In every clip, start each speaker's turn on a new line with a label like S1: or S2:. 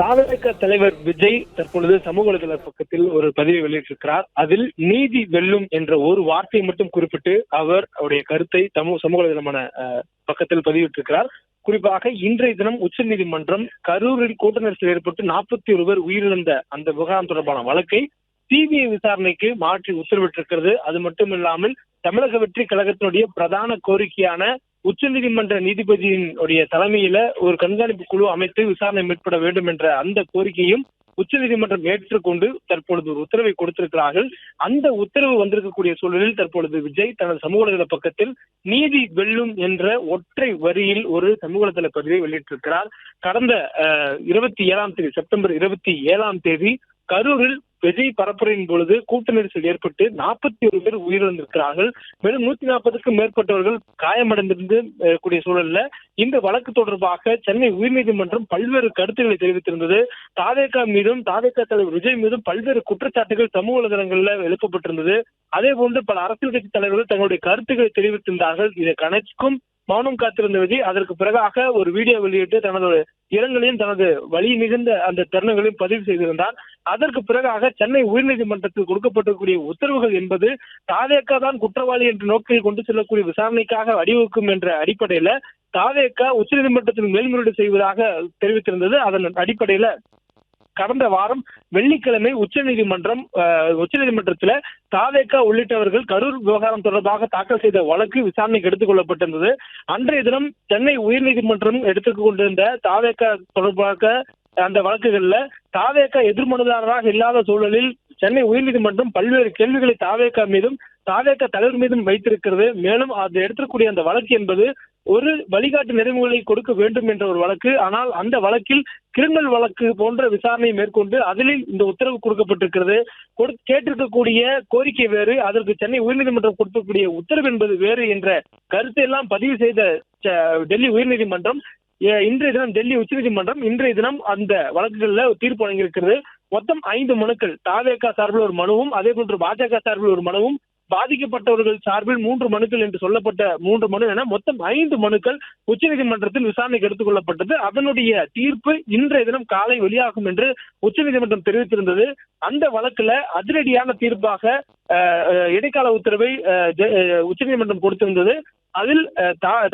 S1: தாவேக தலைவர் விஜய் தற்பொழுது சமூக வலைதள பக்கத்தில் ஒரு பதிவை வெளியிட்டிருக்கிறார். அதில் நீதி வெல்லும் என்ற ஒரு வார்த்தையை மட்டும் குறிப்பிட்டு அவருடைய கருத்தை சமூக வலைதளமான பக்கத்தில் பதிவிட்டிருக்கிறார். குறிப்பாக இன்றைய தினம் உச்சநீதிமன்றம் கரூரில் கூட்ட நெரிசல் ஏற்பட்டு 41 பேர் உயிரிழந்த அந்த விவகாரம் தொடர்பான வழக்கை சிபிஐ விசாரணைக்கு மாற்றி உத்தரவிட்டிருக்கிறது. அது மட்டுமில்லாமல் தமிழக வெற்றி கழகத்தினுடைய பிரதான கோரிக்கையான உச்சநீதிமன்ற நீதிபதியினுடைய தலைமையில ஒரு கண்காணிப்பு குழு அமைத்து விசாரணை மேற்பட வேண்டும் என்ற அந்த கோரிக்கையும் உச்சநீதிமன்றம் ஏற்றுக்கொண்டு தற்பொழுது ஒரு உத்தரவை கொடுத்திருக்கிறார்கள். அந்த உத்தரவு வந்திருக்கக்கூடிய சூழலில் தற்பொழுது விஜய் தனது சமூக வலைதள பக்கத்தில் நீதி வெல்லும் என்ற ஒற்றை வரியில் ஒரு சமூக வலைதள பதிவை வெளியிட்டிருக்கிறார். கடந்த 27ஆம் தேதி செப்டம்பர் 27ஆம் தேதி கரூரில் விஜய் பரப்புரையின் பொழுது கூட்ட நெரிசல் ஏற்பட்டு 41 பேர் உயிரிழந்திருக்கிறார்கள். மேலும் 140க்கும் மேற்பட்டவர்கள் காயமடைந்திருந்து கூடிய சூழல்ல இந்த வழக்கு தொடர்பாக சென்னை உயர்நீதிமன்றம் பல்வேறு கருத்துக்களை தெரிவித்திருந்தது. தாவேகா மீதும் தாவேகா தலைவர் விஜய் மீதும் பல்வேறு குற்றச்சாட்டுகள் சமூக வலைதளங்கள்ல எழுப்பப்பட்டிருந்தது. அதே போன்று பல அரசியல் கட்சி தலைவர்கள் தங்களுடைய கருத்துக்களை தெரிவித்திருந்தார்கள். இதை கணக்கும் மௌனம் காத்திருந்த விஜய் அதற்கு பிறகாக ஒரு வீடியோ வெளியிட்டு தனது இரங்கலையும் தனது வலி மிகுந்த அந்த தருணங்களையும் பதிவு செய்திருந்தார். அதற்கு பிறகாக சென்னை உயர்நீதிமன்றத்தில் கொடுக்கப்பட்டிருக்கூடிய உத்தரவுகள் என்பது தாவேகா தான் குற்றவாளி என்ற நோக்கில் கொண்டு செல்லக்கூடிய விசாரணைக்காக வழிவகுக்கும் என்ற அடிப்படையில தாவேகா உச்சநீதிமன்றத்தில் மேல்முறையீடு செய்வதாக தெரிவித்திருந்தது. அதன் அடிப்படையில கடந்த வாரம் வெள்ளிக்கிழமை உச்சநீதிமன்றத்தில் தாவேகா உள்ளிட்டவர்கள் கரூர் விவகாரம் தொடர்பாக தாக்கல் செய்த வழக்கு விசாரணைக்கு எடுத்துக் கொள்ளப்பட்டிருந்தது. அன்றைய தினம் சென்னை உயர்நீதிமன்றம் எடுத்துக் கொண்டிருந்த தாவேகா தொடர்பாக அந்த வழக்குகள்ல தாவேகா எதிர்மனுதாரராக இல்லாத சூழலில் சென்னை உயர்நீதிமன்றம் பல்வேறு கேள்விகளை தாவேகா மீதும் தாவேகா தலைவர் மீதும் வைத்திருக்கிறது. மேலும் அது எடுக்கக்கூடிய அந்த வழக்கு என்பது ஒரு வழிகாட்டு நெறிமுறைகளை கொடுக்க வேண்டும் என்ற ஒரு வழக்கு. ஆனால் அந்த வழக்கில் கிரிமினல் வழக்கு போன்ற விசாரணை மேற்கொண்டு அதில் இந்த உத்தரவு கொடுக்கப்பட்டிருக்கிறது. கேட்டிருக்கக்கூடிய கோரிக்கை வேறு, அதற்கு சென்னை உயர்நீதிமன்றம் கொடுக்கக்கூடிய உத்தரவு என்பது வேறு என்ற கருத்தை எல்லாம் பதிவு செய்த டெல்லி உயர்நீதிமன்றம் இன்றைய தினம் டெல்லி உச்சநீதிமன்றம் இன்றைய தினம் அந்த வழக்குகள்ல தீர்ப்பு வழங்கியிருக்கிறது. மொத்தம் 5 மனுக்கள், தாவேகா சார்பில் ஒரு மனுவும் அதே போன்று பாஜக சார்பில் ஒரு மனுவும் பாதிக்கப்பட்டவர்கள் சார்பில் 3 மனுக்கள் என்று சொல்லப்பட்ட 3 மனு என மொத்தம் 5 மனுக்கள் உச்சநீதிமன்றத்தில் விசாரணைக்கு எடுத்துக் கொள்ளப்பட்டது. அதனுடைய தீர்ப்பு இன்றைய தினம் காலை வெளியாகும் என்று உச்சநீதிமன்றம் தெரிவித்திருந்தது. அந்த வழக்குல அதிரடியான தீர்ப்பாக இடைக்கால உத்தரவை உச்சநீதிமன்றம் கொடுத்திருந்தது. அதில்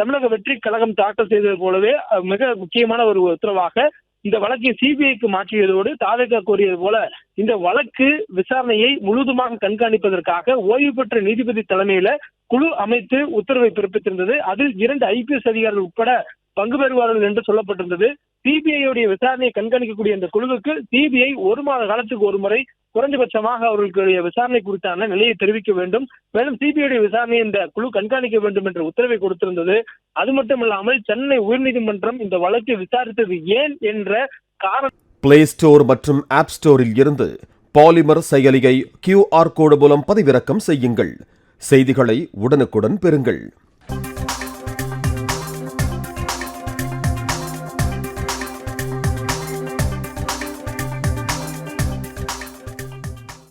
S1: தமிழக வெற்றி கழகம் தாக்கல் செய்தது போலவே மிக முக்கியமான ஒரு உத்தரவாக இந்த வழக்கை சிபிஐக்கு மாற்றியதோடு தாவேகா கோரியது போல இந்த வழக்கு விசாரணையை முழுவதுமாக கண்காணிப்பதற்காக ஓய்வு பெற்ற நீதிபதி தலைமையில குழு அமைத்து உத்தரவை பிறப்பித்திருந்தது. அதில் 2 IPS அதிகாரிகள் உட்பட பங்கு பெறுவார்கள் என்று சொல்லப்பட்டிருந்தது. சிபிஐ விசாரணையை கண்காணிக்கக்கூடிய இந்த குழுவுக்கு சிபிஐ 1 மாத காலத்துக்கு ஒரு முறை குறைந்தபட்சமாக அவர்களுடைய விசாரணை குறித்தான நிலையை தெரிவிக்க வேண்டும். மேலும் சிபிஐ விசாரணையை இந்த குழு கண்காணிக்க வேண்டும் என்ற உத்தரவை கொடுத்திருந்தது. அது மட்டுமில்லாமல் சென்னை உயர்நீதிமன்றம் இந்த வழக்கை விசாரித்தது ஏன் என்ற காரணம்
S2: பிளே ஸ்டோர் மற்றும் ஆப் ஸ்டோரில் இருந்து பாலிமர் செயலியை QR கோடு மூலம் பதிவிறக்கம் செய்யுங்கள். செய்திகளை உடனுக்குடன் பெறுங்கள்.